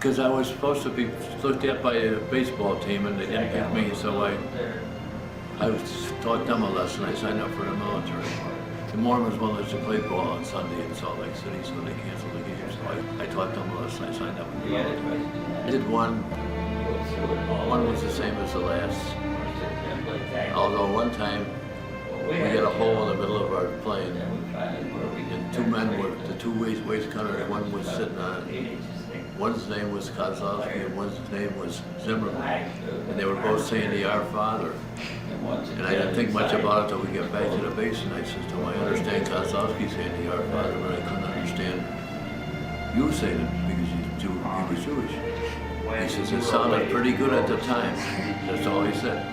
Because I was supposed to be looked at by a baseball team and they didn't pick me, so I taught them a lesson. I signed up for the military. The Mormons wanted us to play ball on Sunday in Salt Lake City, so they canceled the game. So I taught them a lesson. I signed up for the military. I did one. One was the same as the last. Although one time we had a hole in the middle of our plane, and two men were, the two waist cutters, one was sitting on it. One's name was Kozlowski and one's name was Zimmerman. And they were both saying the Our Father. And I didn't think much about it until we got back to the base, and I said to him, I understand Kozlowski saying the Our Father, but I couldn't understand you saying it because he was Jewish. He says, it sounded pretty good at the time. That's all he said.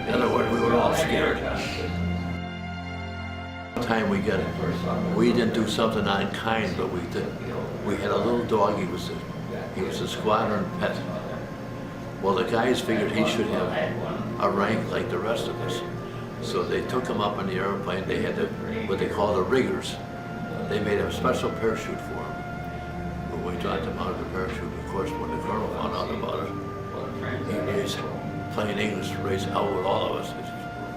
In other words, we were all scared. One time we didn't do something unkind, but we did. We had a little dog. He was a squadron pet. Well, the guys figured he should have a rank like the rest of us. So they took him up in the airplane. They had what they call the riggers. They made a special parachute for him. When we dropped him out of the parachute, of course, when the colonel found out about it, he raised plain English to raise hell with all of us. It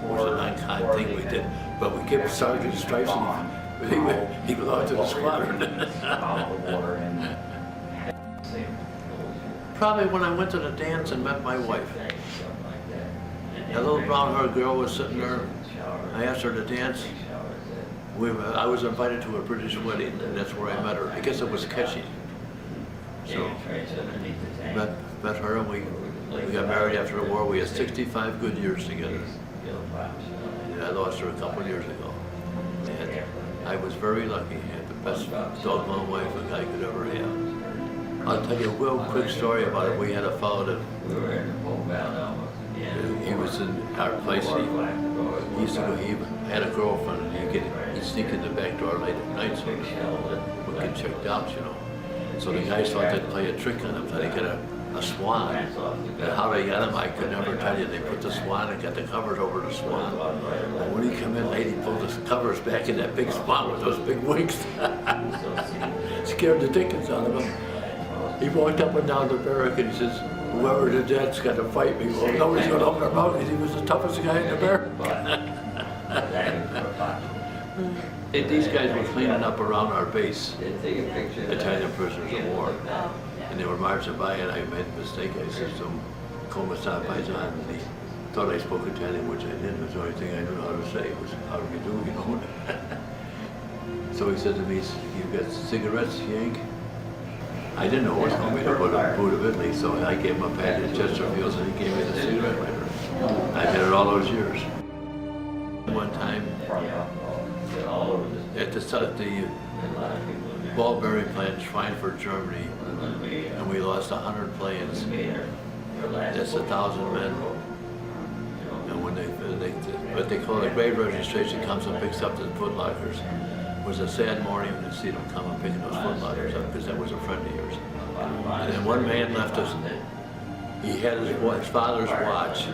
was an unkind thing we did. But we kept Sergeant Stripes, he belonged to the squadron. Probably when I went to the dance and met my wife. That little brown-haired girl was sitting there. I asked her to dance. I was invited to a British wedding, and that's where I met her. I guess it was catchy. So, met her, and we got married after the war. We had 65 good years together. And I lost her a couple of years ago. And I was very lucky. I had the best doggone wife a guy could ever have. I'll tell you a real quick story about it. We had a fellow that he was in our place. He used to go. He had a girlfriend, and he'd sneak in the back door late at night so we get checked out, you know. So the guys thought they'd play a trick on him. So they get a swan. And how they got him, I could never tell you. They put the swan and got the covers over the swan. And when he come in late, he pulled the covers back in that big swan with those big wings. Scared the dickens out of him. He walked up and down the barrack and he says, whoever the dead's got to fight me. Well, nobody's going to open their mouth because he was the toughest guy in the barrack. These guys were cleaning up around our base, Italian prisoners of war. And they were marching by, and I made a mistake. I said to him, "Come stop by John." And he thought I spoke Italian, which I didn't. It was the only thing I knew how to say was, "How do you do?" You know. So he said to me, "You got cigarettes, Yank?" I didn't know what was going to put a boot of Italy, so I gave him a packet of Chesterfields, and he gave me the cigarette lighter. I've had it all those years. One time, at the ball bearing plant in Schweinfurt, Germany, and we lost 100 planes. That's 1,000 men. And when what they call the grave registration comes and picks up the footlockers. It was a sad morning to see them come and picking those footlockers up because that was a friend of yours. And then one man left us. He had his father's watch,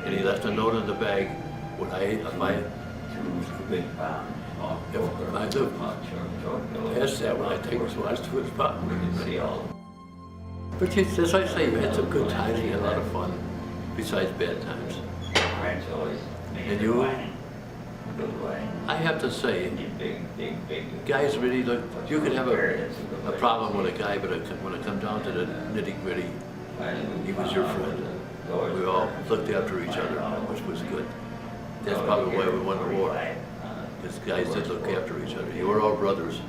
and he left a note in the bag. If I live past that, when I take his watch to his spot. But as I say, we had some good times, we had a lot of fun, besides bad times. And you, I have to say, guys really look, you could have a problem with a guy, but when it comes down to the nitty-gritty, he was your friend. We all looked after each other, which was good. That's probably why we won the war. Because guys did look after each other. You were all brothers.